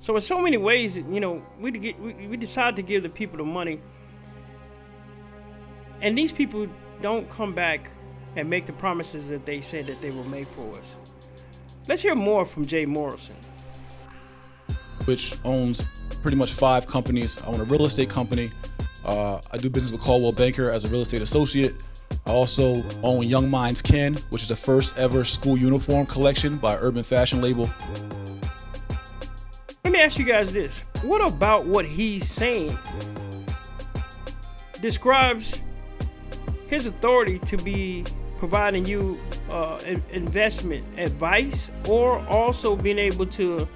So in so many ways, we decide to give the people the money, and these people don't come back and make the promises that they said that they will make for us. Let's hear more from Jay Morrison, which owns pretty much 5 companies. I own a real estate company. I do business with Caldwell Banker as a real estate associate. I also own Young Minds Can, which is the first ever school uniform collection by Urban Fashion Label. Let me ask you guys this. What about what he's saying describes his authority to be providing you investment advice, or also being able to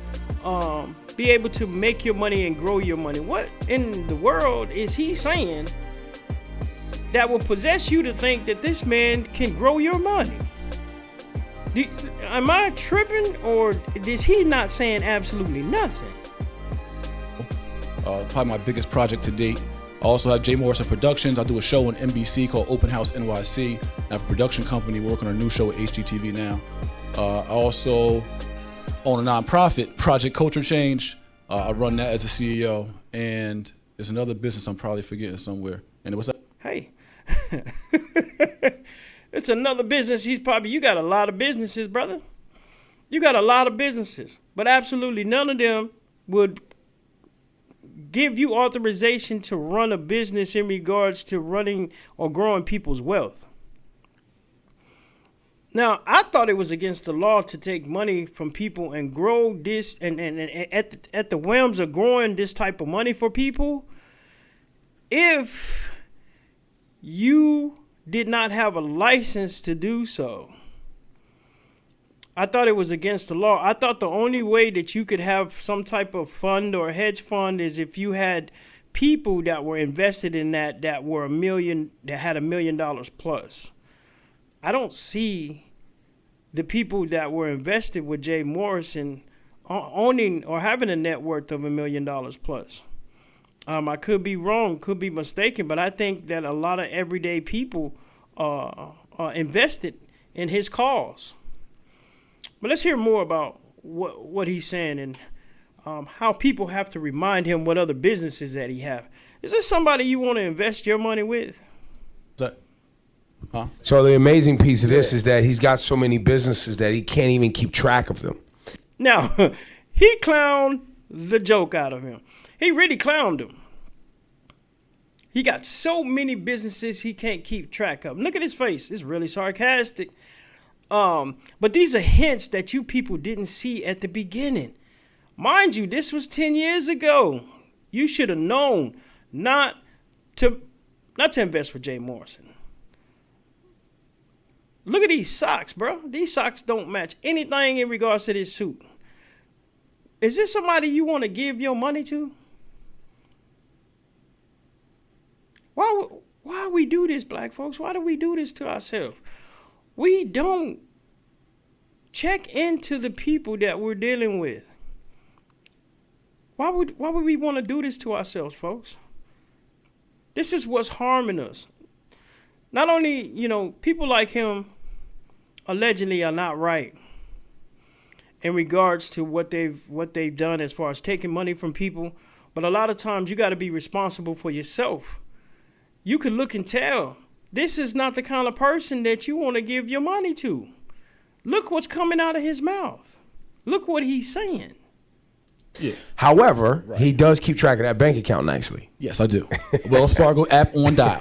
make your money and grow your money? What in the world is he saying that will possess you to think that this man can grow your money? Am I tripping, or is he not saying absolutely nothing? Probably my biggest project to date. I also have Jay Morrison Productions. I do a show on NBC called Open House NYC. I have a production company working on a new show at HGTV now. I also own a nonprofit, Project Culture Change. I run that as a CEO. And there's another business I'm probably forgetting somewhere. And what's that? Hey, it's another business. You got a lot of businesses, brother. You got a lot of businesses, but absolutely none of them would give you authorization to run a business in regards to running or growing people's wealth. Now, I thought it was against the law to take money from people and grow this, and at the whims of growing this type of money for people, if you did not have a license to do so. I thought it was against the law. I thought the only way that you could have some type of fund or hedge fund is if you had people that were invested in that were that had $1 million plus. I don't see the people that were invested with Jay Morrison owning or having a net worth of $1 million plus. I could be wrong, could be mistaken, but I think that a lot of everyday people are invested in his cause. But let's hear more about what he's saying and how people have to remind him what other businesses that he have. Is this somebody you want to invest your money with? Huh? So the amazing piece of this is that he's got so many businesses that he can't even keep track of them. Now, he clowned the joke out of him. He really clowned him. He got so many businesses he can't keep track of. Look at his face. It's really sarcastic. But these are hints that you people didn't see at the beginning. Mind you, this was 10 years ago. You should have known not to invest with Jay Morrison. Look at these socks, bro. These socks don't match anything in regards to this suit. Is this somebody you want to give your money to? Why we do this, black folks? Why do we do this to ourselves? We don't check into the people that we're dealing with. Why would we want to do this to ourselves, folks? This is what's harming us. Not only, people like him allegedly are not right in regards to what they've done as far as taking money from people, but a lot of times you got to be responsible for yourself. You can look and tell. This is not the kind of person that you want to give your money to. Look what's coming out of his mouth. Look what he's saying. Yeah. However, he does keep track of that bank account nicely. Yes, I do. Wells Fargo app on dial.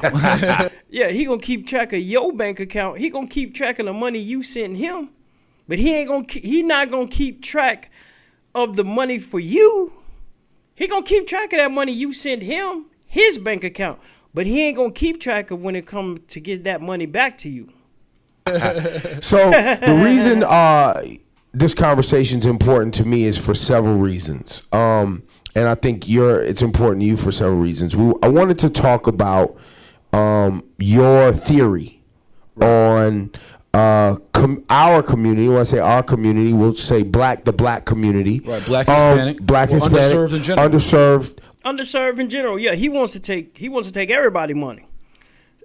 Yeah, he gonna keep track of your bank account. He gonna keep track of the money you send him, but he not gonna keep track of the money for you. He gonna keep track of that money you send him, his bank account. But he ain't going to keep track of when it comes to get that money back to you. So the reason this conversation is important to me is for several reasons. And I think it's important to you for several reasons. I wanted to talk about your theory on our community. When I say our community, we'll say the black community. Right, black Hispanic. Underserved in general. Underserved in general. Yeah, he wants to take everybody money.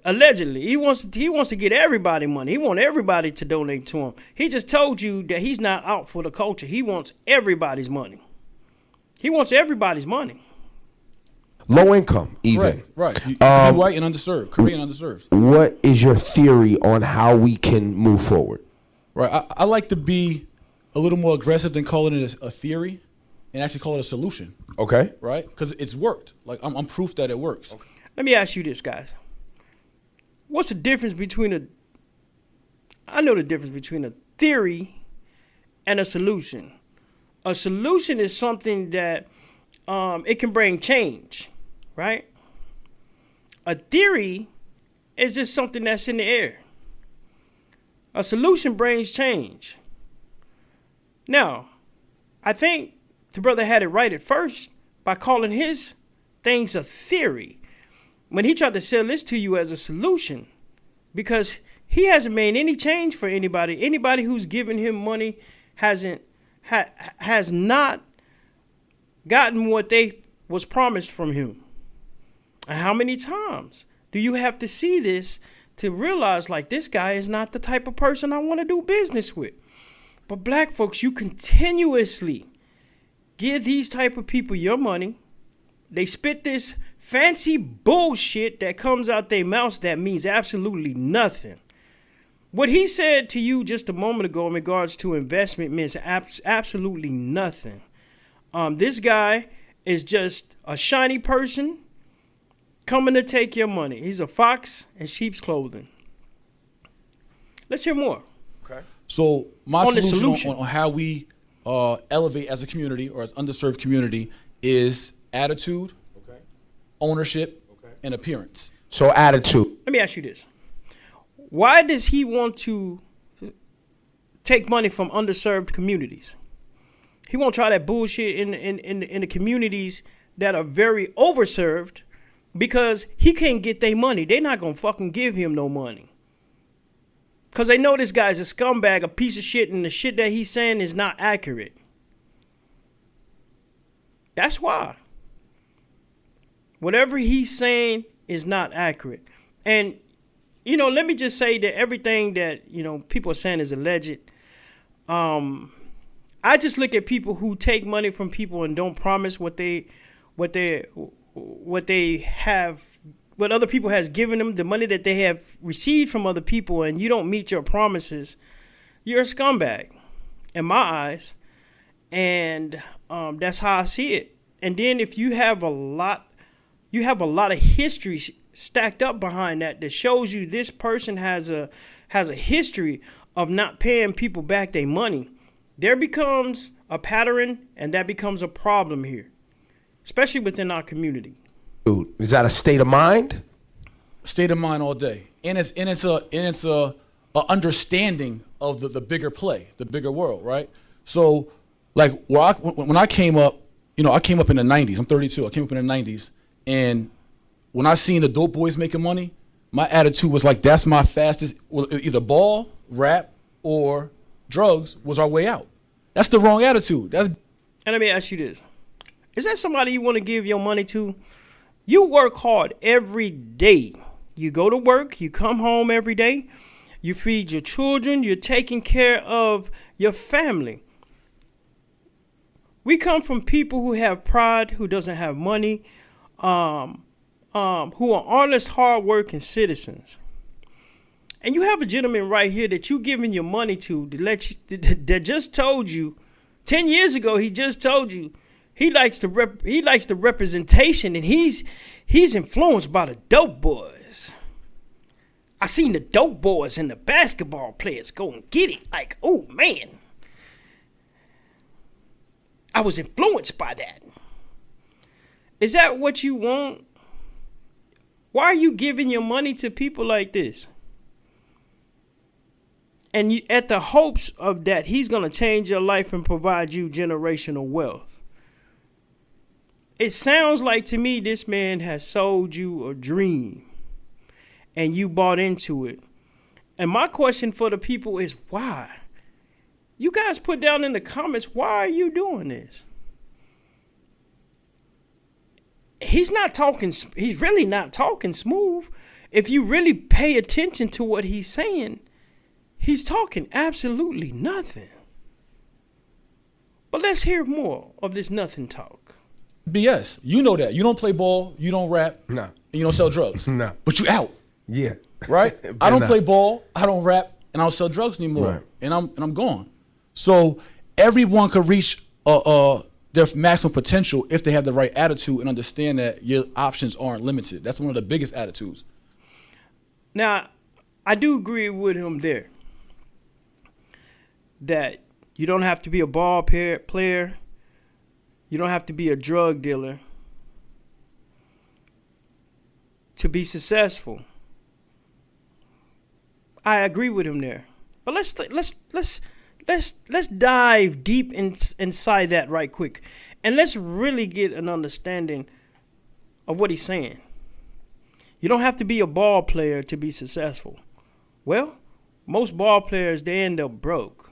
Allegedly, he wants to get everybody money. He wants everybody to donate to him. He just told you that he's not out for the culture. He wants everybody's money. He wants everybody's money. Low income, even. Right. You can be white and underserved, Korean underserved. What is your theory on how we can move forward? Right. I like to be a little more aggressive than calling it a theory and actually call it a solution. Okay. Right? Because it's worked. Like, I'm proof that it works. Okay. Let me ask you this, guys. What's the difference between I know the difference between a theory and a solution. A solution is something that it can bring change, right? A theory is just something that's in the air. A solution brings change. Now, I think the brother had it right at first by calling his things a theory when he tried to sell this to you as a solution, because he hasn't made any change for anybody. Anybody who's given him money has not gotten what they was promised from him. And how many times do you have to see this to realize, like, this guy is not the type of person I want to do business with? But black folks, you continuously give these type of people your money. They spit this fancy bullshit that comes out their mouths that means absolutely nothing. What he said to you just a moment ago in regards to investment means absolutely nothing. This guy is just a shiny person coming to take your money. He's a fox in sheep's clothing. Let's hear more. Okay. So my solution on how we elevate as a community or as underserved community is attitude, ownership, and appearance. So attitude. Let me ask you this. Why does he want to take money from underserved communities? He won't try that bullshit in the communities that are very overserved because he can't get their money. They're not going to fucking give him no money. Because they know this guy's a scumbag, a piece of shit, and the shit that he's saying is not accurate. That's why. Whatever he's saying is not accurate. And, you know, let me just say that everything that, you know, people are saying is alleged. I just look at people who take money from people and don't promise what they have, what other people has given them, the money that they have received from other people, and you don't meet your promises. You're a scumbag in my eyes. And that's how I see it. And then if you have a lot of history stacked up behind that shows you this person has a history of not paying people back their money, there becomes a pattern, and that becomes a problem here, especially within our community. Dude, is that a state of mind? State of mind all day, and it's a understanding of the bigger play, the bigger world, right? So, like, when I came up, you know, I came up in the 90s. I'm 32. I came up in the 90s, and when I seen the dope boys making money, my attitude was like, that's my fastest, well, either ball, rap, or drugs was our way out. That's the wrong attitude. And let me ask you this. Is that somebody you want to give your money to? You work hard every day. You go to work, you come home every day, you feed your children, you're taking care of your family. We come from people who have pride, who doesn't have money, who are honest, hard-working citizens. And you have a gentleman right here that you giving your money to that just told you 10 years ago. He just told you he likes the representation, and he's influenced by the dope boys. I seen the dope boys and the basketball players go and get it. Like, oh man, I was influenced by that. Is that what you want? Why are you giving your money to people like this? And you, at the hopes of that, he's going to change your life and provide you generational wealth. It sounds like to me this man has sold you a dream and you bought into it. And my question for the people is why? You guys put down in the comments, why are you doing this? He's really not talking smooth. If you really pay attention to what he's saying, he's talking absolutely nothing. But let's hear more of this nothing talk. BS. You know that. You don't play ball, you don't rap, No. and you don't sell drugs. No. But you out, Yeah. right? I don't play ball, I don't rap, and I don't sell drugs anymore. Right. And I'm gone. So everyone could reach their maximum potential if they have the right attitude and understand that your options aren't limited. That's one of the biggest attitudes. Now, I do agree with him there that you don't have to be a ball player. You don't have to be a drug dealer to be successful. I agree with him there. But let's dive deep inside that right quick, and let's really get an understanding of what he's saying. You don't have to be a ball player to be successful. Well, most ball players, they end up broke.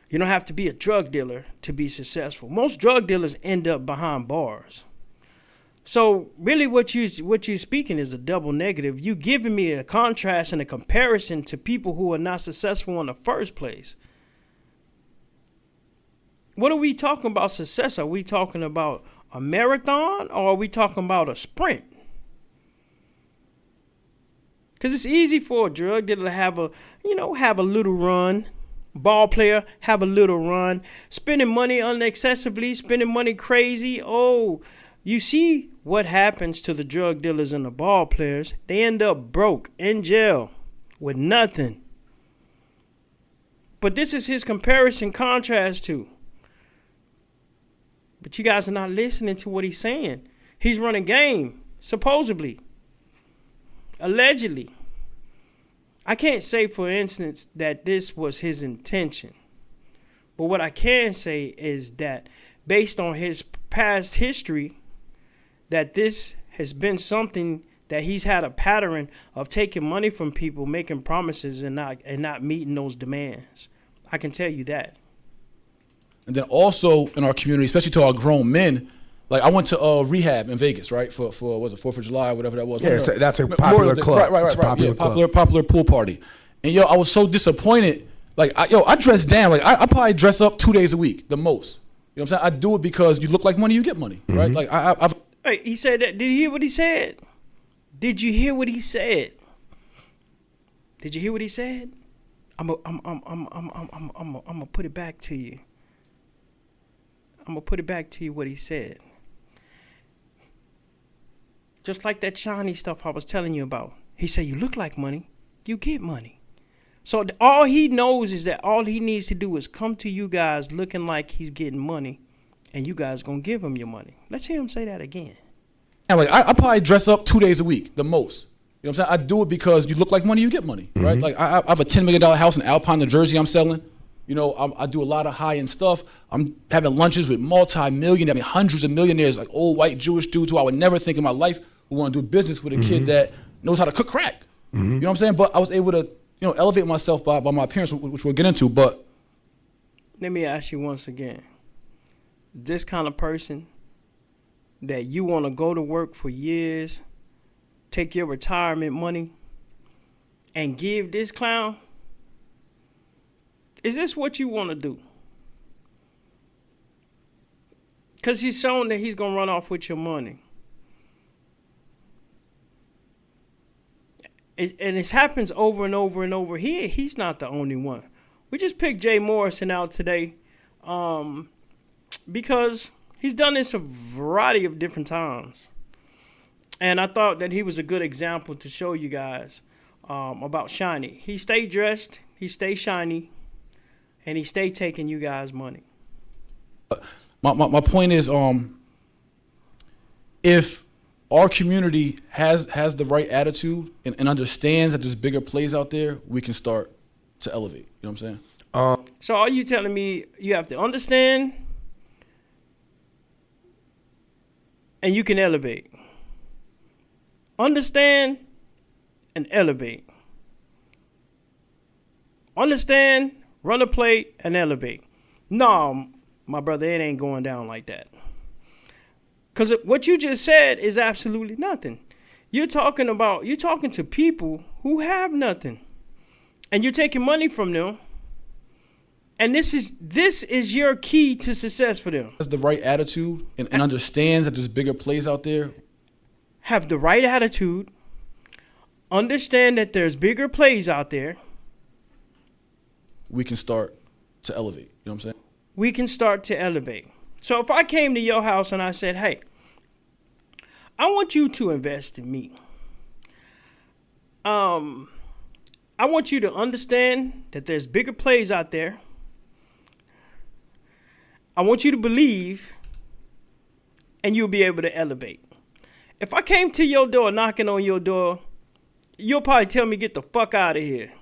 You don't have to be a drug dealer to be successful. Most drug dealers end up behind bars. So really what you're speaking is a double negative. You giving me a contrast and a comparison to people who are not successful in the first place. What are we talking about success? Are we talking about a marathon or are we talking about a sprint? Because it's easy for a drug dealer to have a little run. Ball player, have a little run. Spending money unexcessively, spending money crazy. Oh, you see what happens to the drug dealers and the ball players. They end up broke, in jail, with nothing. But this is his comparison contrast to. But you guys are not listening to what he's saying. He's running game, supposedly. Allegedly. I can't say, for instance, that this was his intention. But what I can say is that based on his past history, that this has been something that he's had a pattern of taking money from people, making promises and not meeting those demands. I can tell you that. And then also in our community, especially to our grown men, like I went to rehab in Vegas, right? For was it 4th of July, whatever that was. Yeah, that's a popular club. Right. It's a Popular pool party. And yo, I was so disappointed. Like I dress down. Like I probably dress up 2 days a week, the most. You know what I'm saying? I do it because you look like money, you get money, right? Like I've. Hey, he said that. Did you hear what he said? Did you hear what he said? Did you hear what he said? I'm gonna put it back to you. I'm gonna put it back to you what he said. Just like that shiny stuff I was telling you about. He said, you look like money, you get money. So all he knows is that all he needs to do is come to you guys looking like he's getting money, and you guys gonna give him your money. Let's hear him say that again. And like I probably dress up 2 days a week, the most. You know what I'm saying? I do it because you look like money, you get money, right? Like I have a $10 million house in Alpine, New Jersey I'm selling. You know, I do a lot of high-end stuff. I'm having lunches with hundreds of millionaires, like old white Jewish dudes who I would never think in my life who want to do business with a kid that knows how to cook crack. You know what I'm saying? But I was able to, elevate myself by my appearance, which we'll get into. But let me ask you once again, this kind of person that you want to go to work for years, take your retirement money, and give this clown, is this what you want to do? Because he's shown that he's going to run off with your money. And it happens over and over and over. He's not the only one. We just picked Jay Morrison out today because he's done this a variety of different times. And I thought that he was a good example to show you guys about shiny. He stayed dressed, he stayed shiny, and he stayed taking you guys money. My point is, if our community has the right attitude and understands that there's bigger plays out there, we can start to elevate. You know what I'm saying? So are you telling me you have to understand and you can elevate? Understand and elevate. Understand, run a play, and elevate. No, my brother, it ain't going down like that. Because what you just said is absolutely nothing. You're talking to people who have nothing. And you're taking money from them. And this is your key to success for them. Has the right attitude and understands that there's bigger plays out there. Have the right attitude. Understand that there's bigger plays out there. We can start to elevate. You know what I'm saying? We can start to elevate. So if I came to your house and I said, hey, I want you to invest in me. I want you to understand that there's bigger plays out there. I want you to believe, and you'll be able to elevate. If I came to your door, knocking on your door, you'll probably tell me, get the fuck out of here.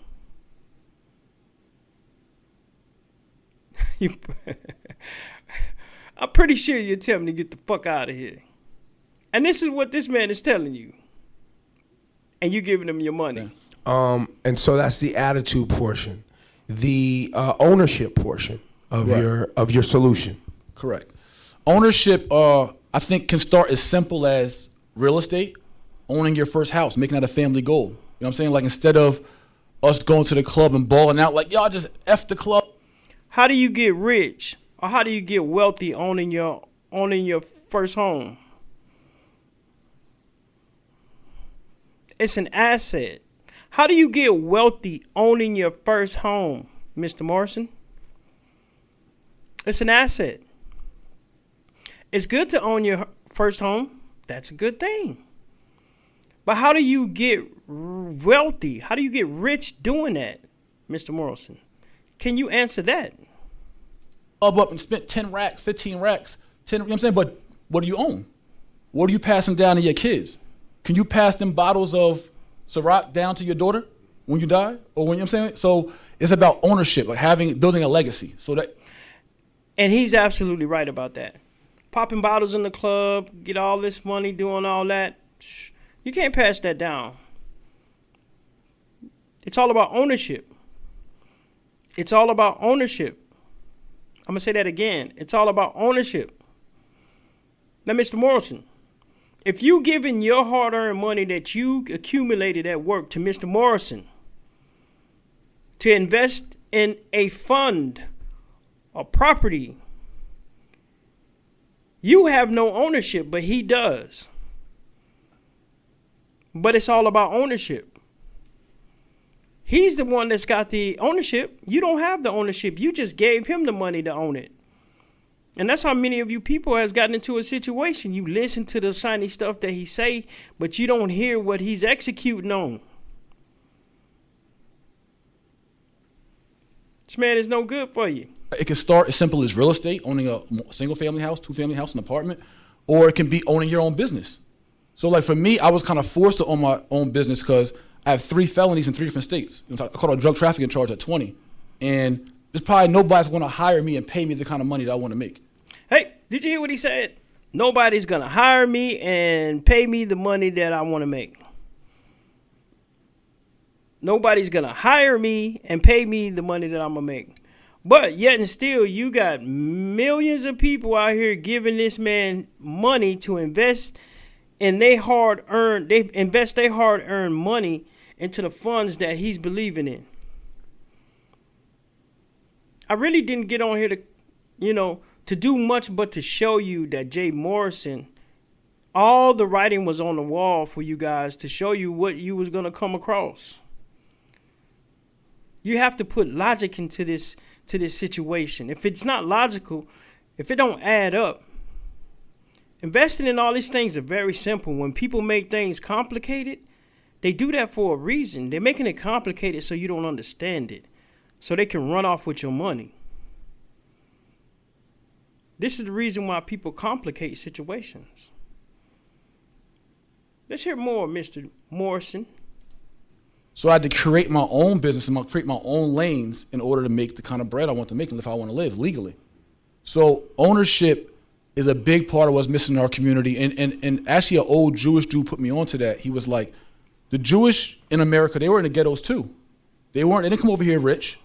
I'm pretty sure you'll tell me to get the fuck out of here. And this is what this man is telling you. And you giving him your money. And so that's the attitude portion. The ownership portion of your solution. Correct. Ownership, I think, can start as simple as real estate, owning your first house, making that a family goal. You know what I'm saying? Like, instead of us going to the club and balling out, like, y'all just F the club. How do you get rich, or how do you get wealthy owning your first home? It's an asset. How do you get wealthy owning your first home, Mr. Morrison? It's an asset. It's good to own your first home. That's a good thing. But how do you get wealthy? How do you get rich doing that, Mr. Morrison? Can you answer that? Up and spent 10 racks, 15 racks, 10, you know what I'm saying? But what do you own? What are you passing down to your kids? Can you pass them bottles of Ciroc down to your daughter when you die? Or when, you know what I'm saying? So it's about ownership, like building a legacy. And he's absolutely right about that. Popping bottles in the club, get all this money, doing all that. You can't pass that down. It's all about ownership. It's all about ownership. I'm going to say that again. It's all about ownership. Now, Mr. Morrison, if you giving your hard-earned money that you accumulated at work to Mr. Morrison to invest in a fund or property, you have no ownership, but he does. But it's all about ownership. He's the one that's got the ownership. You don't have the ownership. You just gave him the money to own it. And that's how many of you people has gotten into a situation. You listen to the shiny stuff that he say, but you don't hear what he's executing on. This man is no good for you. It can start as simple as real estate, owning a single family house, 2-family house, an apartment, or it can be owning your own business. So like for me, I was kind of forced to own my own business because I have 3 felonies in 3 different states. I caught a drug trafficking charge at 20. And there's probably nobody's going to hire me and pay me the kind of money that I want to make. Hey, did you hear what he said? Nobody's going to hire me and pay me the money that I want to make. Nobody's going to hire me and pay me the money that I'm going to make. But yet and still, you got millions of people out here giving this man money to invest in they invest their hard-earned money into the funds that he's believing in. I really didn't get on here to do much but to show you that Jay Morrison, all the writing was on the wall for you guys to show you what you was going to come across. You have to put logic into this situation. If it's not logical, if it don't add up, investing in all these things are very simple. When people make things complicated, they do that for a reason. They're making it complicated so you don't understand it, so they can run off with your money. This is the reason why people complicate situations. Let's hear more, Mr. Morrison. So I had to create my own business and create my own lanes in order to make the kind of bread I want to make and if I want to live legally. So ownership is a big part of what's missing in our community. And actually an old Jewish dude put me onto that. He was like, the Jewish in America, they were in the ghettos too. They didn't come over here rich.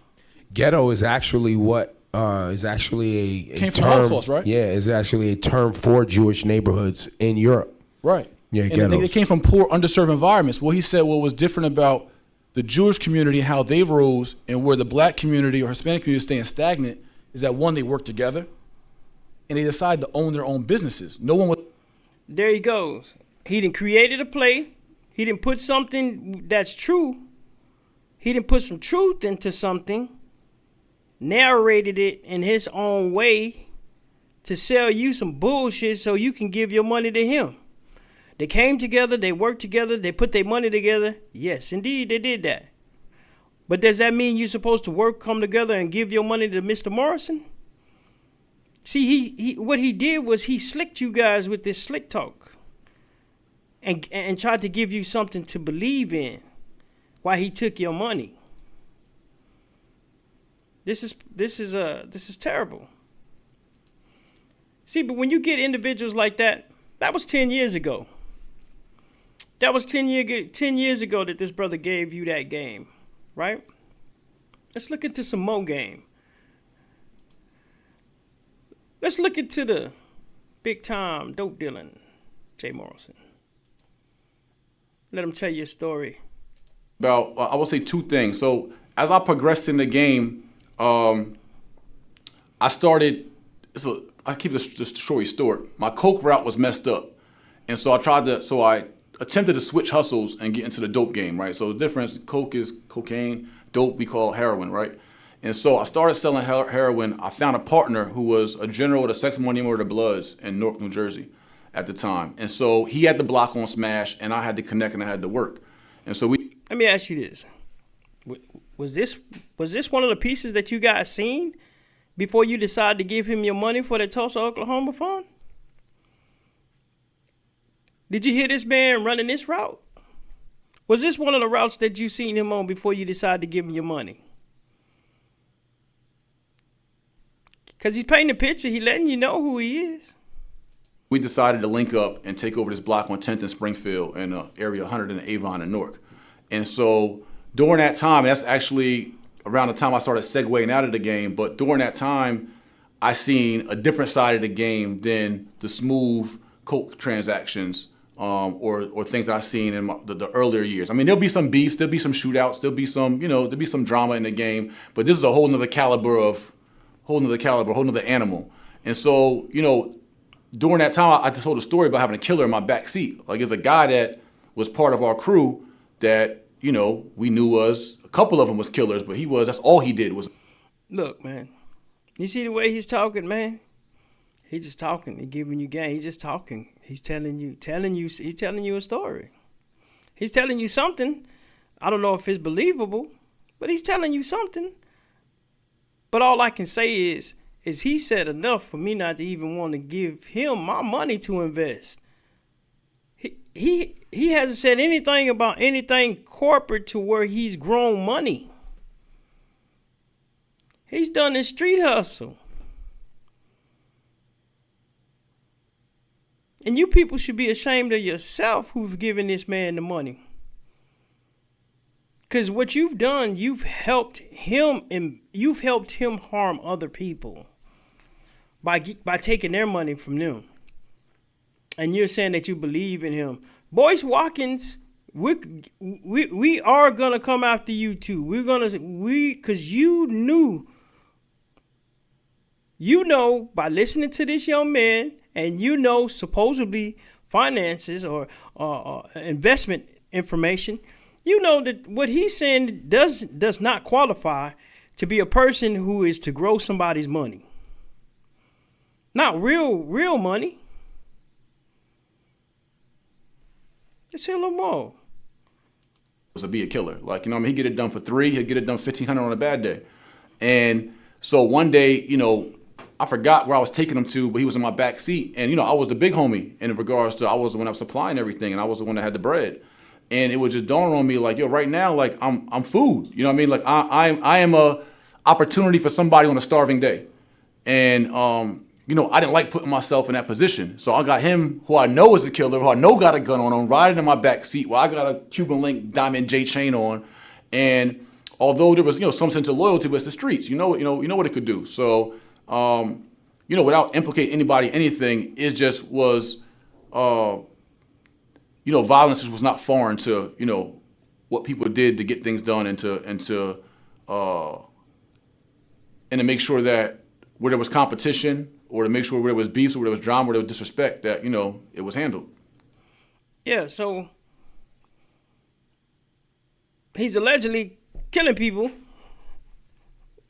Ghetto is actually is actually a came from term, Holocaust, right? Yeah, is actually a term for Jewish neighborhoods in Europe. Right. Yeah, and ghettos. they came from poor, underserved environments. Well, he said what was different about the Jewish community, how they rose, and where the black community or Hispanic community is staying stagnant is that, one, they work together, and they decide to own their own businesses. No one would. There he goes. He done created a play. He didn't put something that's true. He didn't put some truth into something, narrated it in his own way to sell you some bullshit so you can give your money to him. They came together, they worked together, they put their money together. Yes, indeed, they did that. But does that mean you're supposed to come together and give your money to Mr. Morrison? See, he what he did was he slicked you guys with this slick talk and tried to give you something to believe in while he took your money. This is terrible. See, but when you get individuals like that, that was 10 years ago. That was 10 years ago that this brother gave you that game, right? Let's look into some more game. Let's look into the big time dope dealing Jay Morrison. Let him tell you a story. About, I will say two things. So as I progressed in the game, I started, I keep this story short. My coke route was messed up. And so I attempted to switch hustles and get into the dope game, right? So the difference, coke is cocaine, dope we call heroin, right? And so I started selling heroin. I found a partner who was a general with a sex, money, and murder bloods in Newark, New Jersey at the time. And so he had the block on smash, and I had to connect and I had to work. And so Let me ask you this. Was this one of the pieces that you guys seen before you decided to give him your money for the Tulsa, Oklahoma fund? Did you hear this man running this route? Was this one of the routes that you seen him on before you decided to give him your money? Because he's painting a picture. He's letting you know who he is. We decided to link up and take over this block on 10th and Springfield in area 100 and Avon and Newark. And so during that time, that's actually around the time I started segueing out of the game, but during that time, I seen a different side of the game than the smooth coke transactions or things that I've seen in the earlier years. I mean, there'll be some beefs, there'll be some shootouts, there'll be some drama in the game, but this is a whole nother animal. And so, during that time, I told a story about having a killer in my back seat. Like, it's a guy that was part of our crew that, we knew was, a couple of them was killers, but that's all he did was. Look, man, you see the way he's talking, man? He's just talking. He's giving you game. He's just talking. He's telling you a story. He's telling you something. I don't know if it's believable, but he's telling you something. But all I can say is he said enough for me not to even want to give him my money to invest. He hasn't said anything about anything corporate to where he's grown money. He's done his street hustle. And you people should be ashamed of yourself who've given this man the money. Because what you've done, you've helped him harm other people by taking their money from them. And you're saying that you believe in him. Boyce Watkins, we are gonna come after you too. Because you know by listening to this young man, and supposedly finances or investment information, that what he's saying does not qualify to be a person who is to grow somebody's money. Not real money. Let's say a little more. To be a killer. He'd get it done for $3, he'd get it done $1,500 on a bad day. And so one day, I forgot where I was taking him to, but he was in my back seat. And, I was the big homie in regards to, I was the one that was supplying everything, and I was the one that had the bread. And it was just dawning on me, right now, I'm food. You know what I mean? I am a opportunity for somebody on a starving day. And, I didn't like putting myself in that position. So I got him, who I know is a killer, who I know got a gun on him, riding in my back seat while I got a Cuban Link Diamond J chain on. And although there was, some sense of loyalty, but it's the streets. You know what it could do. So, without implicating anybody, anything, it just was, violence was not foreign to, what people did to get things done and to make sure that where there was competition, or to make sure where there was beef, or where there was drama, where there was disrespect, that, you know, it was handled. Yeah, so he's allegedly killing people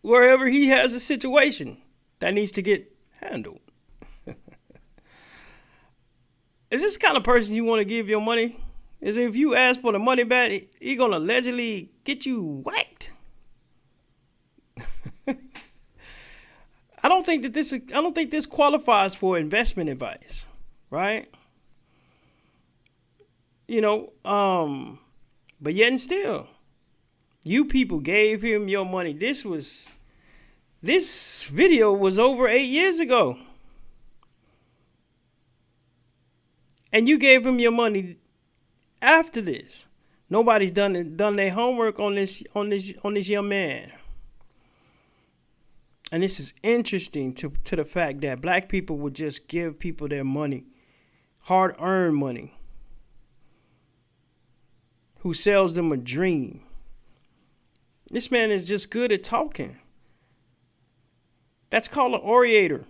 wherever he has a situation that needs to get handled. Is this the kind of person you want to give your money? Is if you ask for the money back, he gonna allegedly get you whacked? I don't think this qualifies for investment advice, right? You know, but yet and still, you people gave him your money. This video was over 8 years ago. And you gave him your money after this. Nobody's done their homework on this young man. And this is interesting to the fact that black people would just give people their money, hard-earned money, who sells them a dream. This man is just good at talking. That's called an orator.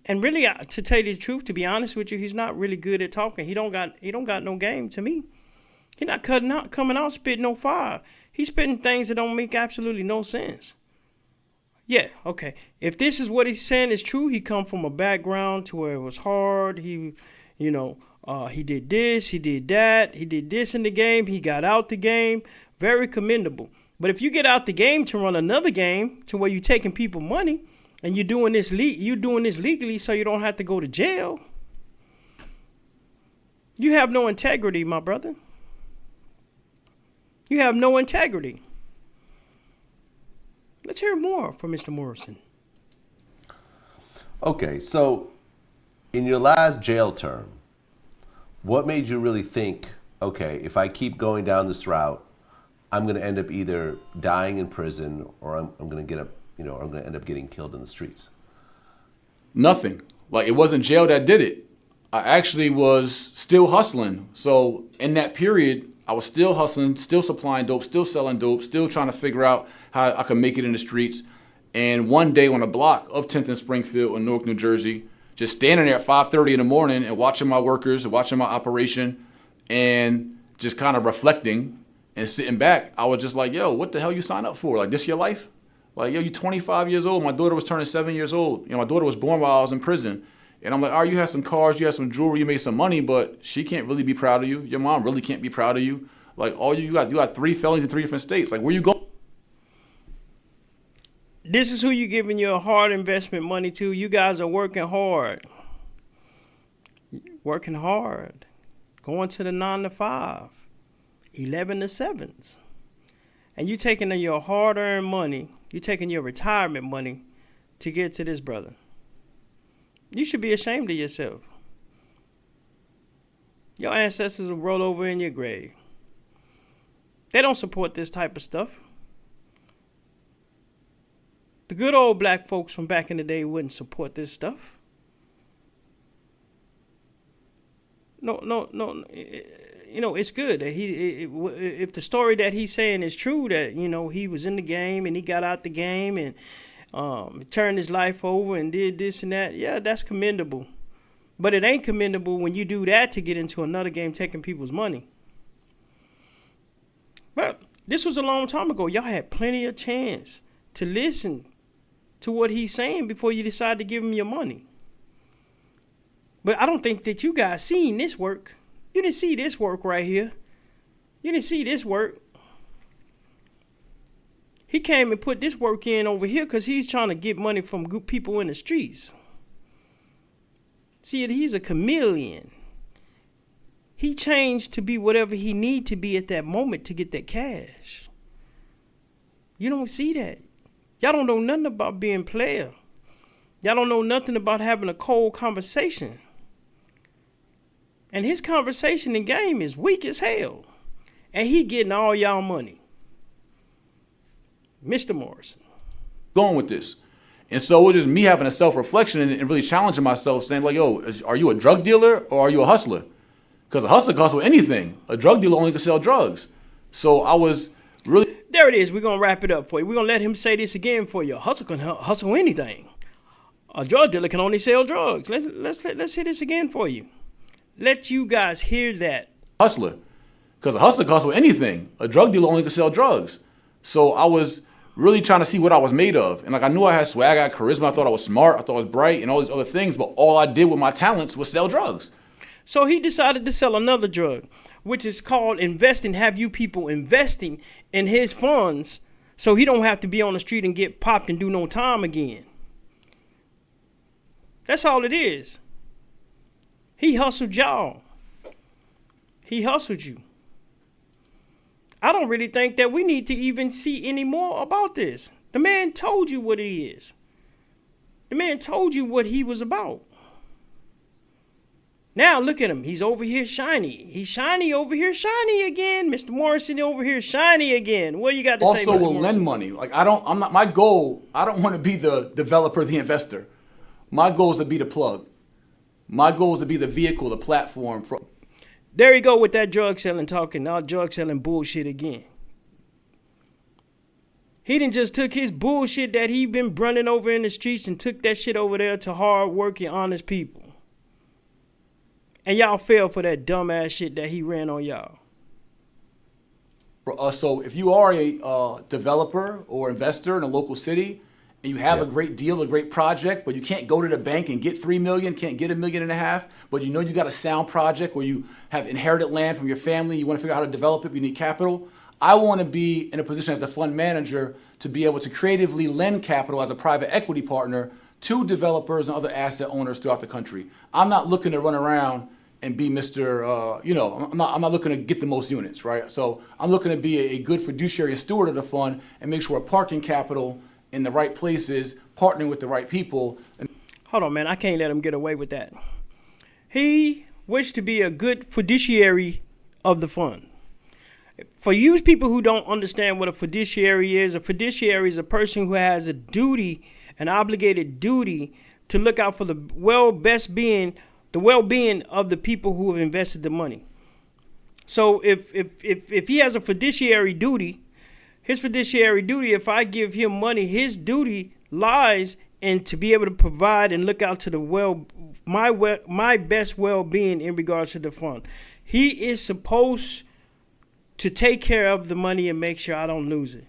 And really, to tell you the truth, to be honest with you, he's not really good at talking. He don't got no game to me. He's not coming out spitting no fire. He's spitting things that don't make absolutely no sense. Yeah, okay. If this is what he's saying is true, he come from a background to where it was hard. He did this, he did that, he did this in the game, he got out the game. Very commendable. But if you get out the game to run another game to where you're taking people money, and you're doing this legally so you don't have to go to jail, you have no integrity, my brother. You have no integrity. Let's hear more from Mr. Morrison. Okay, so in your last jail term, what made you really think, okay, if I keep going down this route, I'm going to end up either dying in prison, or I'm going to I'm going to end up getting killed in the streets? Nothing. Like, it wasn't jail that did it. I actually was still hustling. So in that period, I was still hustling, still supplying dope, still selling dope, still trying to figure out how I could make it in the streets. And one day on a block of 10th and Springfield in Newark, New Jersey, just standing there at 5:30 in the morning and watching my workers and watching my operation and just kind of reflecting and sitting back, I was just like, yo, what the hell you sign up for? Like, this your life? Like, yo, you're 25 years old. My daughter was turning 7 years old. You know, my daughter was born while I was in prison. And I'm like, all right, you had some cars, you had some jewelry, you made some money, but she can't really be proud of you. Your mom really can't be proud of you. Like, all you got 3 felonies in 3 different states. Like, where you going? This is who you giving your hard investment money to. You guys are working hard. Working hard. Going to the 9 to 5, 11 to 7s. And you taking your hard-earned money, you taking your retirement money to get to this brother. You should be ashamed of yourself. Your ancestors will roll over in your grave. They don't support this type of stuff. The good old black folks from back in the day wouldn't support this stuff. No. You know, it's good that if the story that he's saying is true, that, you know, he was in the game and he got out the game and turned his life over and did this and that. Yeah, that's commendable. But it ain't commendable when you do that to get into another game taking people's money. But this was a long time ago. Y'all had plenty of chance to listen to what he's saying before you decide to give him your money. But I don't think that you guys seen this work. You didn't see this work right here. You didn't see this work. He came and put this work in over here because he's trying to get money from good people in the streets. See, he's a chameleon. He changed to be whatever he need to be at that moment to get that cash. You don't see that. Y'all don't know nothing about being player. Y'all don't know nothing about having a cold conversation. And his conversation and game is weak as hell. And he getting all y'all money. Mr. Morrison. Going with this. And so it was just me having a self-reflection and really challenging myself, saying like, yo, are you a drug dealer or are you a hustler? Because a hustler can hustle anything. A drug dealer only can sell drugs. So I was really... There it is. We're going to wrap it up for you. We're going to let him say this again for you. A hustler can hustle anything. A drug dealer can only sell drugs. Let's hear this again for you. Let you guys hear that. Hustler. Because a hustler can hustle anything. A drug dealer only can sell drugs. So I was really trying to see what I was made of. And like I knew I had swag, I had charisma, I thought I was smart, I thought I was bright, and all these other things, but all I did with my talents was sell drugs. So he decided to sell another drug, which is called investing, have you people investing in his funds so he don't have to be on the street and get popped and do no time again. That's all it is. He hustled y'all. He hustled you. I don't really think that we need to even see any more about this. The man told you what he is. The man told you what he was about. Now look at him. He's over here shiny. He's shiny over here, shiny again. Mr. Morrison over here, shiny again. What do you got to say, Mr. Also will Morrison? lend money. Like I'm not my goal, I don't want to be the developer, the investor. My goal is to be the plug. My goal is to be the vehicle, the platform for... There you go with that drug selling talking. Now drug selling bullshit again. He done just took his bullshit that he been running over in the streets and took that shit over there to hard working, honest people. And y'all fell for that dumbass shit that he ran on y'all. So if you are a developer or investor in a local city and you have a great deal, a great project, but you can't go to the bank and get $3 million, can't get $1.5 million, but you know you got a sound project where you have inherited land from your family, you want to figure out how to develop it, but you need capital. I want to be in a position as the fund manager to be able to creatively lend capital as a private equity partner to developers and other asset owners throughout the country. I'm not looking to run around and be Mr. I'm not looking to get the most units, right? So I'm looking to be a good fiduciary and steward of the fund and make sure we're parking capital in the right places, partnering with the right people. Hold on, man. I can't let him get away with that. He wished to be a good fiduciary of the fund. For you people who don't understand what a fiduciary is a person who has a duty, an obligated duty to look out for the well-being of the people who have invested the money. So if he has a fiduciary duty, his fiduciary duty, if I give him money, his duty lies in to be able to provide and look out to the my best well-being in regards to the fund. He is supposed to take care of the money and make sure I don't lose it.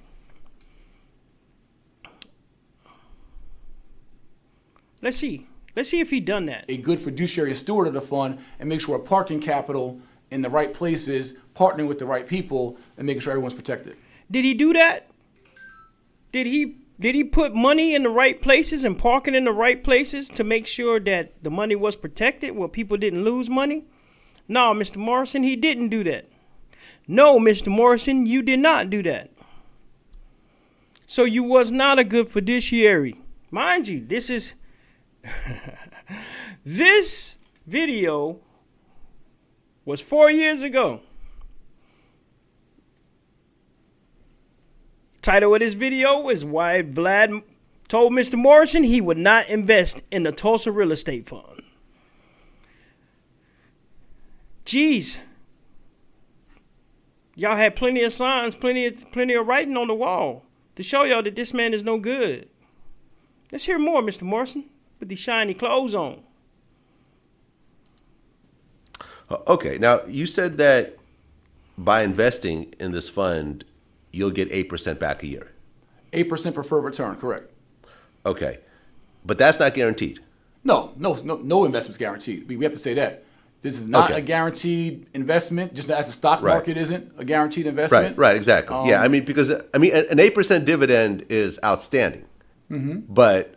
Let's see if he done that. A good fiduciary and steward of the fund and make sure we're parking capital in the right places, partnering with the right people, and making sure everyone's protected. Did he do that? Did he put money in the right places and park it in the right places to make sure that the money was protected where people didn't lose money? No, Mr. Morrison, he didn't do that. No, Mr. Morrison, you did not do that. So you was not a good fiduciary. Mind you, this is... This video was 4 years ago. Title of this video is why Vlad told Mr. Morrison he would not invest in the Tulsa Real Estate Fund. Jeez. Y'all had plenty of signs, plenty of writing on the wall to show y'all that this man is no good. Let's hear more, Mr. Morrison, with these shiny clothes on. Okay, now you said that by investing in this fund, you'll get 8% back a year. 8% preferred return, correct. Okay, but that's not guaranteed. No investment's guaranteed. We have to say that. This is not a guaranteed investment, just as the stock market isn't a guaranteed investment. Right, exactly. Yeah, I mean, because an 8% dividend is outstanding, but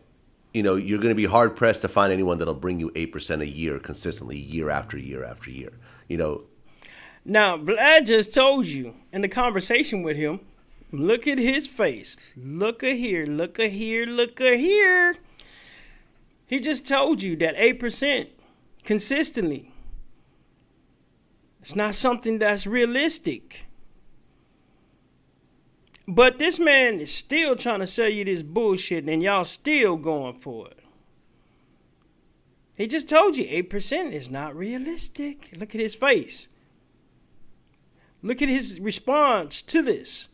you're going to be hard pressed to find anyone that'll bring you 8% a year consistently, year after year after year. Now, Vlad just told you in the conversation with him, look at his face. Look at here, look at here, look at here. He just told you that 8% consistently. It's not something that's realistic. But this man is still trying to sell you this bullshit and y'all still going for it. He just told you 8% is not realistic. Look at his face. Look at his response to this.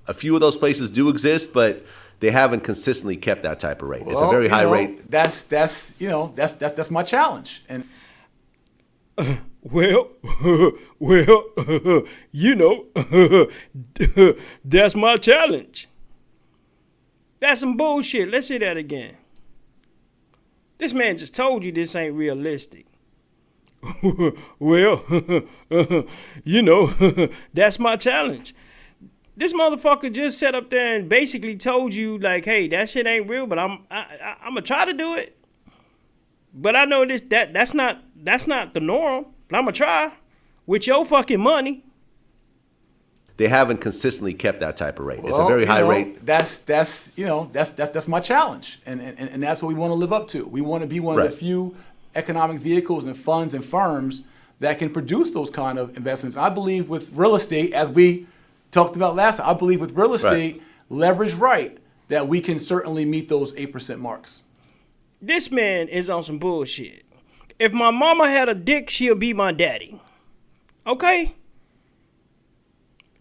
A few of those places do exist, but they haven't consistently kept that type of rate. It's a very high rate. That's my challenge. And Well, that's my challenge. That's some bullshit. Let's hear that again. This man just told you this ain't realistic. Well, that's my challenge. This motherfucker just sat up there and basically told you, like, hey, that shit ain't real, but I'm gonna try to do it. But I know that's not the norm. But I'm gonna try with your fucking money. They haven't consistently kept that type of rate. It's a very high rate. That's my challenge, and that's what we want to live up to. We want to be one of the few economic vehicles and funds and firms that can produce those kind of investments. I believe with real estate, as we talked about last time, I believe with real estate, leveraged right, that we can certainly meet those 8% marks. This man is on some bullshit. If my mama had a dick, she'll be my daddy. Okay?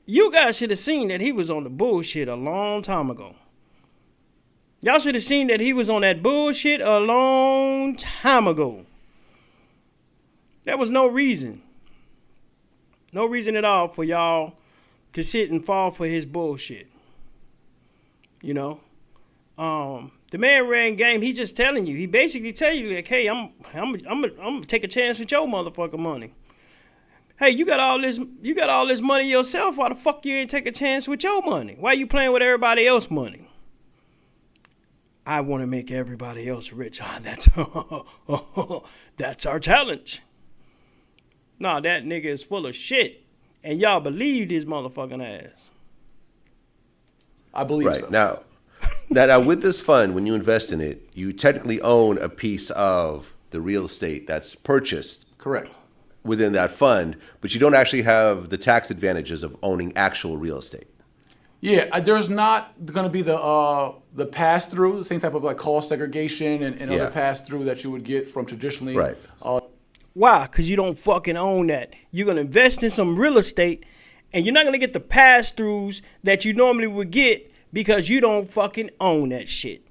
You guys should have seen that he was on the bullshit a long time ago. Y'all should have seen that he was on that bullshit a long time ago. There was no reason. No reason at all for y'all to sit and fall for his bullshit. The man ran game. He just telling you. He basically tell you, like, hey, I'm gonna take a chance with your motherfucking money. Hey, you got all this money yourself. Why the fuck you ain't take a chance with your money? Why you playing with everybody else's money? I want to make everybody else rich. That's our challenge. Nah, that nigga is full of shit. And y'all believed his motherfucking ass. I believe so. Now, with this fund, when you invest in it, you technically own a piece of the real estate that's purchased. Correct. Within that fund, but you don't actually have the tax advantages of owning actual real estate. Yeah, there's not going to be the pass-through, the same type of like cost segregation and other pass-through that you would get from traditionally. Right. Why? Because you don't fucking own that. You're going to invest in some real estate, and you're not going to get the pass-throughs that you normally would get because you don't fucking own that shit.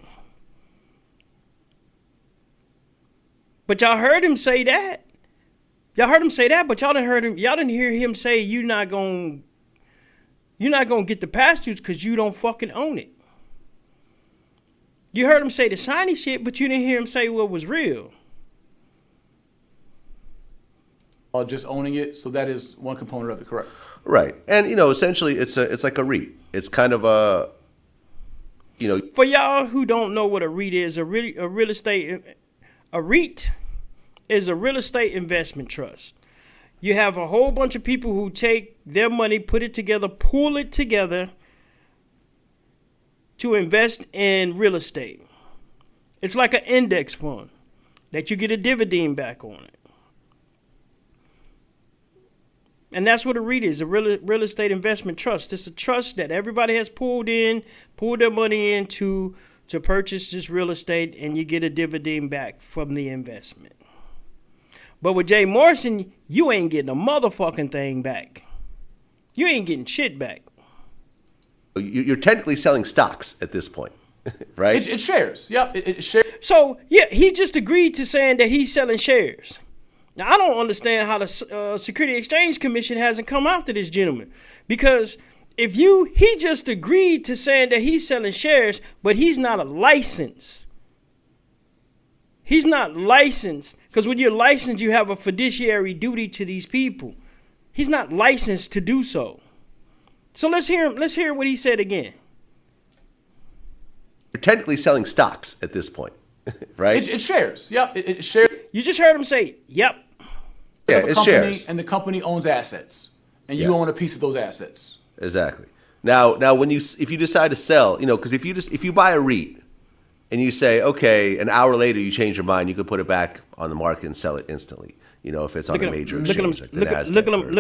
But y'all heard him say that. But y'all didn't hear him say you're not gonna get the pass-throughs because you don't fucking own it. You heard him say the shiny shit, but you didn't hear him say what was real. Just owning it, so that is one component of it, correct? Right, and essentially, it's like a REIT. It's kind of a, For y'all who don't know what a REIT is, a REIT is a real estate investment trust. You have a whole bunch of people who take their money, put it together, pool it together to invest in real estate. It's like an index fund that you get a dividend back on it. And that's what a REIT is, a real estate investment trust. It's a trust that everybody has pulled their money into to purchase this real estate, and you get a dividend back from the investment. But with Jay Morrison, you ain't getting a motherfucking thing back. You ain't getting shit back. You're technically selling stocks at this point, right? It's shares. Yep, it's shares. So, yeah, he just agreed to saying that he's selling shares. Now, I don't understand how the Security Exchange Commission hasn't come after this gentleman. Because he just agreed to saying that he's selling shares, but he's not a license. He's not licensed. Because when you're licensed, you have a fiduciary duty to these people. He's not licensed to do so. So let's hear what he said again. You're technically selling stocks at this point, right? It's shares. Yep, it's shares. You just heard him say, yep. Yeah, it's shares. And the company owns assets. And you own a piece of those assets. Exactly. Now if you decide to sell, because if you buy a REIT, and you say, okay, an hour later you change your mind, you could put it back on the market and sell it instantly. If it's on a major exchange. Look at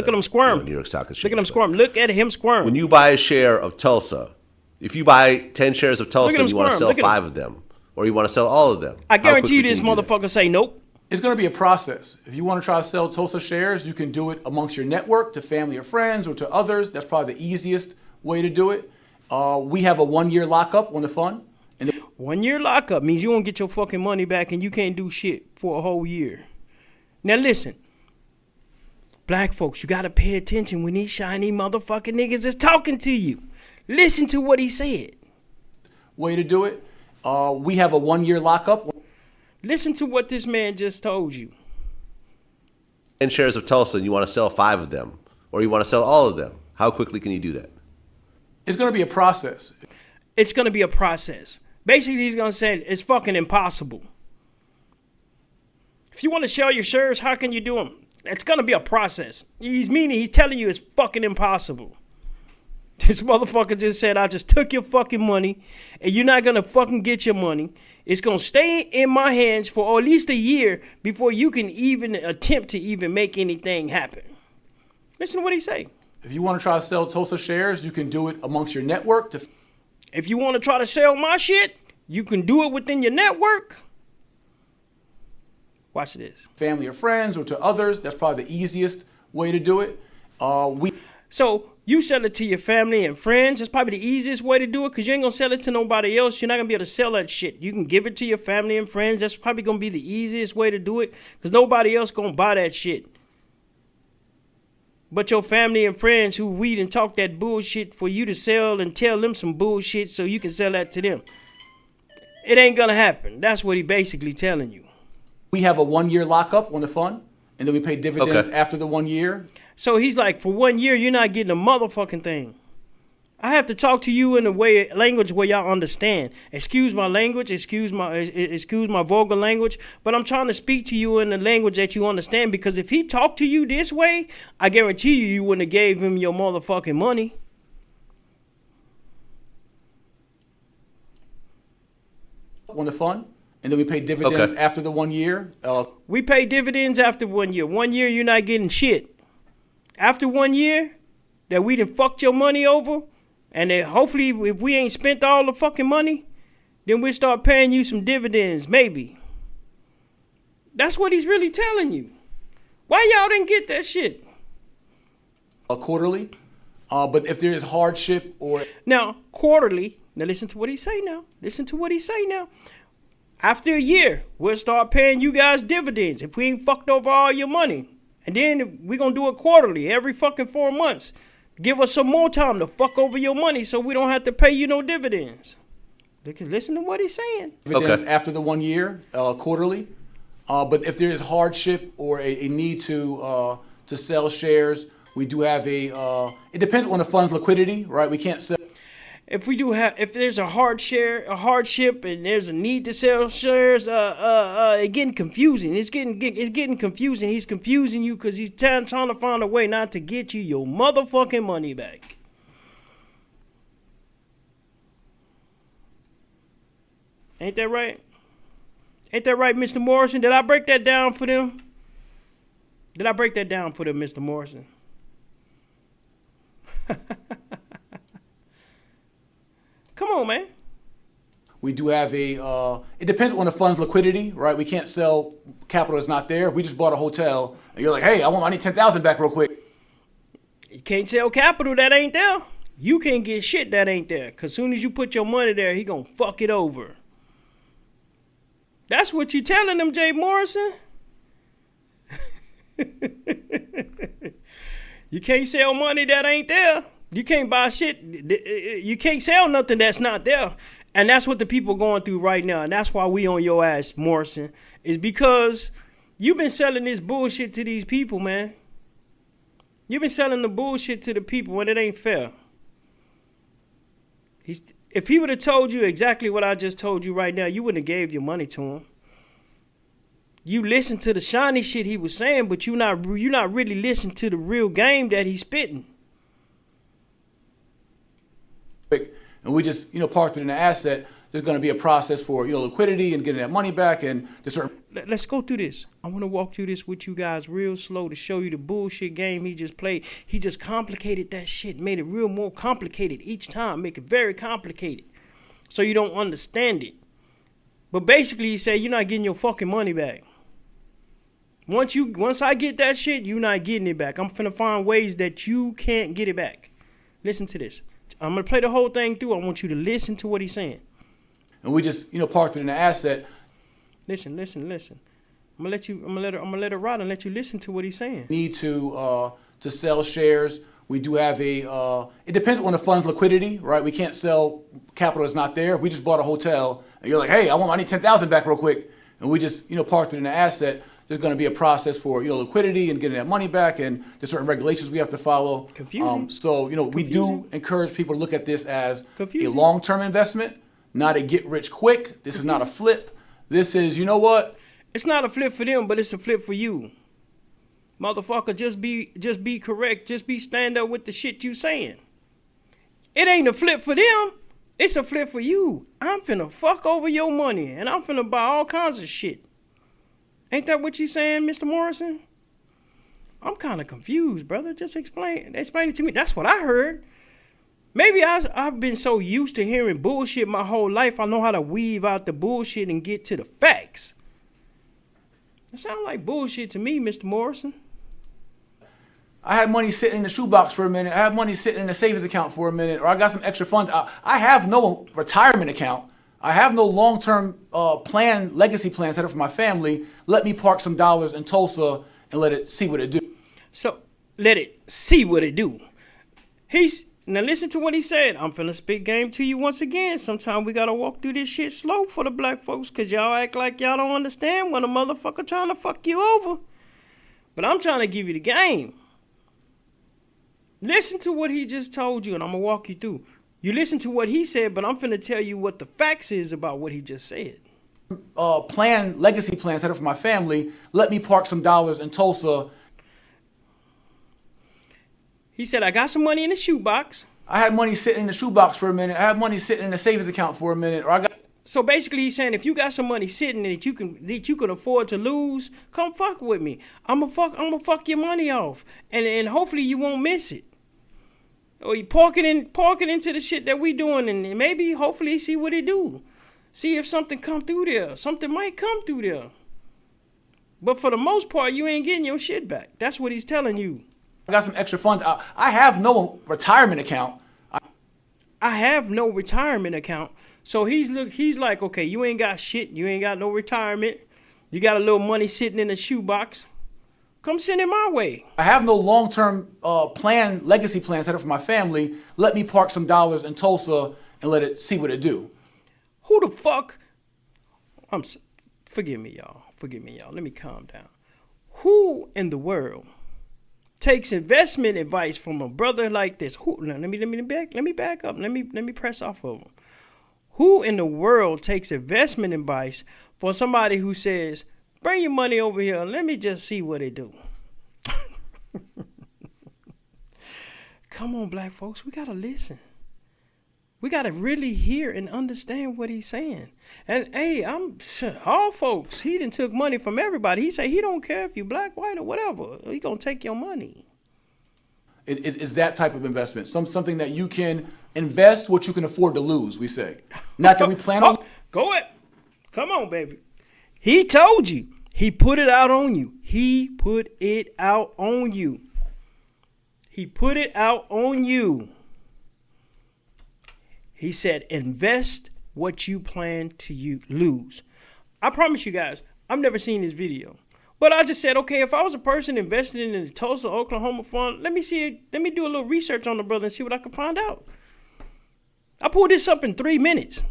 him squirm. New York Stock Exchange. Look at him squirm. Look at him squirm. When you buy a share of Tulsa, if you buy 10 shares of Tulsa and you want to sell 5 of them, or you want to sell all of them? I How guarantee you quickly this can do that? motherfucker say nope. It's going to be a process. If you want to try to sell Tulsa shares, you can do it amongst your network to family or friends or to others. That's probably the easiest way to do it. We have a 1-year lockup on the fund. And 1 year lockup means you won't get your fucking money back and you can't do shit for a whole year. Now listen, black folks, you gotta pay attention when these shiny motherfucking niggas is talking to you. Listen to what he said. way to do it. We have a 1-year lockup. Listen to what this man just told you. 10 shares of Tulsa and you want to sell 5 of them, or you want to sell all of them. How quickly can you do that? It's going to be a process. It's going to be a process. Basically, he's going to say it's fucking impossible. If you want to sell your shares, how can you do them? It's going to be a process. He's telling you it's fucking impossible. This motherfucker just said, I just took your fucking money and you're not going to fucking get your money. It's going to stay in my hands for at least a year before you can even attempt to even make anything happen. Listen to what he say. If you want to try to sell Tulsa shares, you can do it amongst your network. If you want to try to sell my shit, you can do it within your network. Watch this. Family or friends or to others. That's probably the easiest way to do it. So you sell it to your family and friends. That's probably the easiest way to do it because you ain't going to sell it to nobody else. You're not going to be able to sell that shit. You can give it to your family and friends. That's probably going to be the easiest way to do it because nobody else going to buy that shit. But your family and friends who read and talk that bullshit for you to sell and tell them some bullshit so you can sell that to them. It ain't going to happen. That's what he basically telling you. We have a 1-year lockup on the fund, and then we pay dividends after the 1 year. So he's like, for 1 year, you're not getting a motherfucking thing. I have to talk to you in a language where y'all understand. Excuse my language, excuse my vulgar language, but I'm trying to speak to you in a language that you understand because if he talked to you this way, I guarantee you wouldn't have gave him your motherfucking money. On the fund, and then we pay dividends after the 1 year. We pay dividends after 1 year. 1 year, you're not getting shit. After 1 year, that we done fucked your money over, and then hopefully if we ain't spent all the fucking money, then we'll start paying you some dividends, maybe. That's what he's really telling you. Why y'all didn't get that shit? Quarterly, but if there is hardship or... Now, quarterly, now listen to what he say now. Listen to what he say now. After a year, we'll start paying you guys dividends if we ain't fucked over all your money. And then we're going to do it quarterly, every fucking 4 months. Give us some more time to fuck over your money so we don't have to pay you no dividends. Listen to what he's saying. Dividends after the 1 year, quarterly. But if there is hardship or a need to sell shares, we do have it depends on the fund's liquidity, right? We can't sell. If there's a hardship and there's a need to sell shares, it's getting confusing. It's getting confusing. He's confusing you because he's trying to find a way not to get you your motherfucking money back. Ain't that right? Ain't that right, Mr. Morrison? Did I break that down for them? Mr. Morrison? Come on, man. We do have it depends on the fund's liquidity, right? We can't sell capital that's not there. If we just bought a hotel and you're like, hey, I need 10,000 back real quick. You can't sell capital that ain't there. You can't get shit that ain't there. Because soon as you put your money there, he going to fuck it over. That's what you telling them, Jay Morrison. You can't sell money that ain't there. You can't buy shit. You can't sell nothing that's not there. And that's what the people going through right now. And that's why we on your ass, Morrison. Is because you've been selling this bullshit to these people, man. You've been selling the bullshit to the people when it ain't fair. If he would have told you exactly what I just told you right now, you wouldn't have gave your money to him. You listened to the shiny shit he was saying, but you're not really listening to the real game that he's spitting. And we just, parked it in an asset. There's going to be a process for, liquidity and getting that money back. And let's go through this. I want to walk through this with you guys real slow to show you the bullshit game he just played. He just complicated that shit, made it real more complicated each time, make it very complicated so you don't understand it. But basically, he said, you're not getting your fucking money back. Once I get that shit, you're not getting it back. I'm finna find ways that you can't get it back. Listen to this. I'm gonna play the whole thing through. I want you to listen to what he's saying. And we just, parked it in the asset. Listen. I'm gonna let it ride and let you listen to what he's saying. Need to sell shares. We do have it depends on the fund's liquidity, right? We can't sell capital that's not there. If we just bought a hotel and you're like, hey, I need 10,000 back real quick. And we just, parked it in the asset. There's going to be a process for, liquidity and getting that money back, and there's certain regulations we have to follow. Confusing. We do encourage people to look at this as Confusing. a long-term investment, not a get-rich-quick. This is not a flip. This is, you know what? It's not a flip for them, but it's a flip for you. Motherfucker, just be correct. Just be stand up with the shit you saying. It ain't a flip for them. It's a flip for you. I'm finna fuck over your money, and I'm finna buy all kinds of shit. Ain't that what you saying, Mr. Morrison? I'm kind of confused, brother. Just explain it to me. That's what I heard. Maybe I've been so used to hearing bullshit my whole life, I know how to weave out the bullshit and get to the facts. It sounds like bullshit to me, Mr. Morrison. I had money sitting in the shoebox for a minute. I had money sitting in a savings account for a minute, or I got some extra funds. I have no retirement account. I have no long-term legacy plan set up for my family. Let me park some dollars in Tulsa and let it see what it do. So let it see what it do. Now listen to what he said. I'm finna spit game to you once again. Sometimes we gotta walk through this shit slow for the black folks, cause y'all act like y'all don't understand when a motherfucker trying to fuck you over. But I'm trying to give you the game. Listen to what he just told you, and I'm gonna walk you through. You listen to what he said, but I'm finna tell you what the facts is about what he just said. Legacy plan set up for my family. Let me park some dollars in Tulsa. He said, I got some money in the shoebox. I had money sitting in the shoebox for a minute. I had money sitting in a savings account for a minute, So basically, he's saying if you got some money sitting that you can afford to lose, come fuck with me. I'm gonna fuck your money off, and hopefully you won't miss it. Or you park it into the shit that we doing, and maybe hopefully see what it do. See if something come through there. Something might come through there. But for the most part, you ain't getting your shit back. That's what he's telling you. I got some extra funds. I have no retirement account. I have no retirement account. So he's like, okay, you ain't got shit. You ain't got no retirement. You got a little money sitting in a shoebox. Come send it my way. I have no long-term legacy plan set up for my family. Let me park some dollars in Tulsa and let it see what it do. Who the fuck? Forgive me, y'all. Let me calm down. Who in the world takes investment advice from a brother like this? Let me back up. Let me press off of him. Who in the world takes investment advice for somebody who says, bring your money over here and let me just see what it do? Come on, black folks, we gotta listen. We gotta really hear and understand what he's saying. And hey, all folks, he done took money from everybody. He say he don't care if you black, white, or whatever. He gonna take your money. It's that type of investment. Something that you can invest what you can afford to lose, we say. Not that we plan on. Go ahead. Come on, baby. He told you. He put it out on you. He put it out on you. He said, invest what you plan to lose. I promise you guys, I've never seen this video. But I just said, okay, if I was a person investing in the Tulsa, Oklahoma fund, let me do a little research on the brother and see what I can find out. I pulled this up in 3 minutes.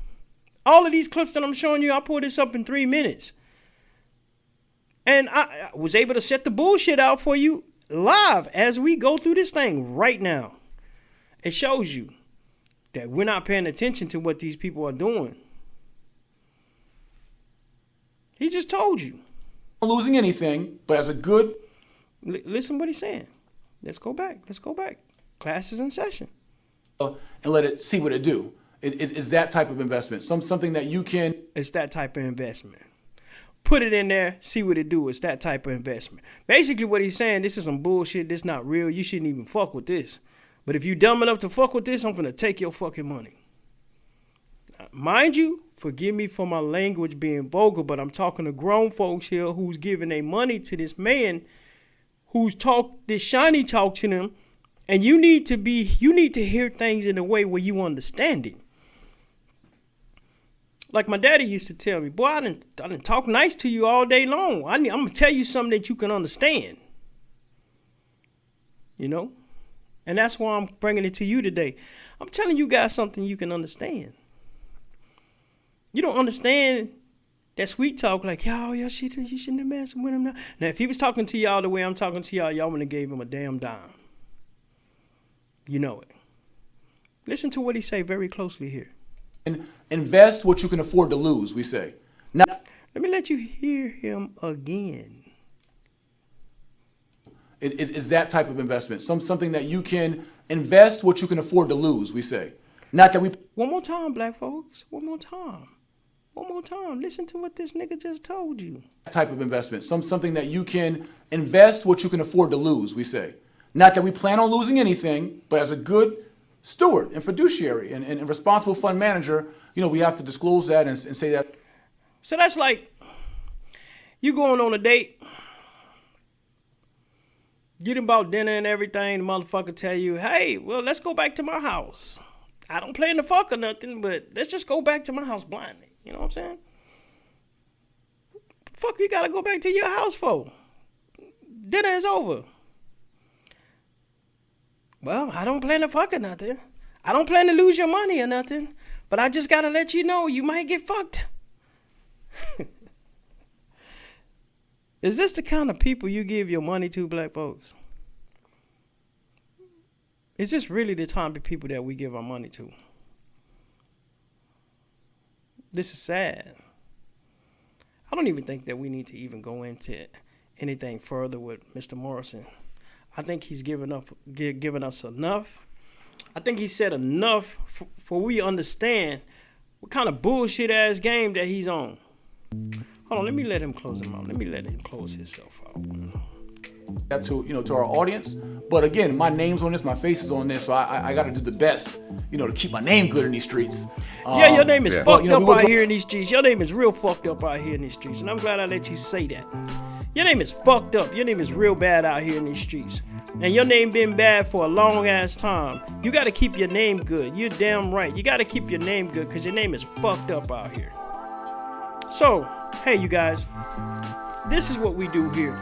All of these clips that I'm showing you, I pulled this up in 3 minutes. And I was able to set the bullshit out for you live as we go through this thing right now. It shows you that we're not paying attention to what these people are doing. He just told you. Losing anything, but as a good... Listen what he's saying. Let's go back. Class is in session. And let it see what it do. It's that type of investment. Something that you can... It's that type of investment. Put it in there, see what it do. It's that type of investment. Basically what he's saying, this is some bullshit. This not real. You shouldn't even fuck with this. But if you dumb enough to fuck with this, I'm finna take your fucking money. mind you, forgive me for my language being vulgar, but I'm talking to grown folks here who's giving their money to this man who's talked this shiny talk to them, and you need to hear things in a way where you understand it. Like my daddy used to tell me, boy, I didn't talk nice to you all day long. I'm gonna tell you something that you can understand. You know? And that's why I'm bringing it to you today. I'm telling you guys something you can understand. You don't understand that sweet talk like, yo, you shouldn't have messed with him now. Now, if he was talking to y'all the way I'm talking to y'all wouldn't have gave him a damn dime. You know it. Listen to what he say very closely here. And invest what you can afford to lose, we say. Now, let me let you hear him again. It's that type of investment. Something that you can invest what you can afford to lose, we say. Not that we... One more time, black folks. One more time. One more time. Listen to what this nigga just told you. Type of investment. Something that you can invest what you can afford to lose, we say. Not that we plan on losing anything, but as a good steward and fiduciary and responsible fund manager, we have to disclose that and say that. So that's like you going on a date. You done bought dinner and everything. The motherfucker tell you, hey, well, let's go back to my house. I don't plan to fuck or nothing, but let's just go back to my house blindly. You know what I'm saying? Fuck you gotta go back to your house for? Dinner is over. Well, I don't plan to fuck or nothing. I don't plan to lose your money or nothing. But I just gotta let you know you might get fucked. Is this the kind of people you give your money to, black folks? Is this really the type of people that we give our money to? This is sad. I don't even think that we need to even go into anything further with Mr. Morrison. I think he's given us enough. I think he said enough for we understand what kind of bullshit ass game that he's on. Hold on, let me let him close him out. Let me let him close himself out. That to our audience, but again, my name's on this, my face is on this, so I got to do the best, to keep my name good in these streets. Yeah, your name is fucked up out here in these streets. Your name is real fucked up out here in these streets, and I'm glad I let you say that. Your name is fucked up. Your name is real bad out here in these streets, and your name been bad for a long ass time. You got to keep your name good. You're damn right. You got to keep your name good because your name is fucked up out here. So, hey, you guys, this is what we do here.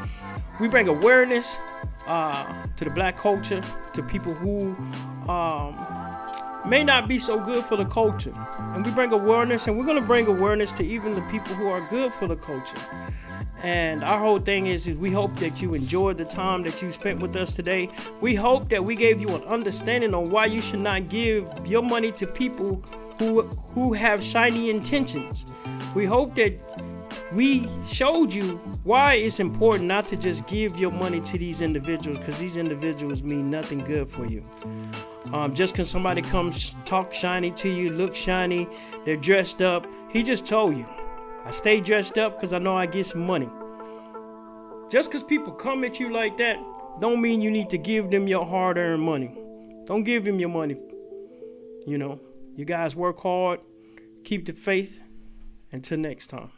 We bring awareness to the black culture, to people who may not be so good for the culture. And we bring awareness, and we're going to bring awareness to even the people who are good for the culture. And our whole thing is we hope that you enjoyed the time that you spent with us today. We hope that we gave you an understanding on why you should not give your money to people who have shiny intentions. We hope that we showed you why it's important not to just give your money to these individuals, because these individuals mean nothing good for you. Just because somebody comes talk shiny to you, look shiny, they're dressed up. He just told you, I stay dressed up because I know I get some money. Just because people come at you like that don't mean you need to give them your hard-earned money. Don't give them your money. You guys work hard, keep the faith. Until next time.